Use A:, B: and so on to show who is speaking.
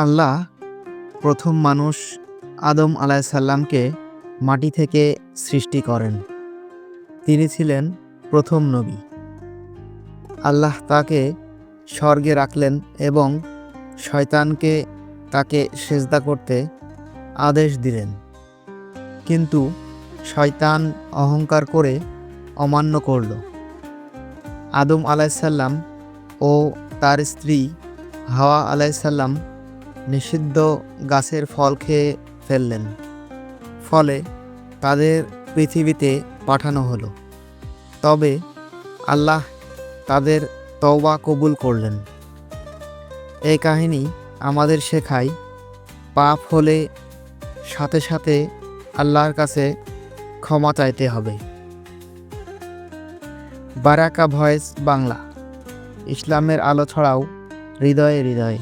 A: আল্লাহ প্রথম মানুষ আদম আলাইসাল্লামকে মাটি থেকে সৃষ্টি করেন। তিনি ছিলেন প্রথম নবী। আল্লাহ তাকে স্বর্গে রাখলেন এবং শয়তানকে তাকে সেজদা করতে আদেশ দিলেন, কিন্তু শয়তান অহংকার করে অমান্য করল। আদম আলাইসাল্লাম ও তার স্ত্রী হাওয়া আলাইসাল্লাম নিষিদ্ধ গাছের ফল খেয়ে ফেললেন, ফলে তাদের পৃথিবীতে পাঠানো হলো। তবে আল্লাহ তাদের তওবা কবুল করলেন। এই কাহিনী আমাদের শেখায়, পাপ হলে সাথে সাথে আল্লাহর কাছে ক্ষমা চাইতে হবে। বারাকা ভয়েস বাংলা, ইসলামের আলো ছড়াও হৃদয়ে হৃদয়ে।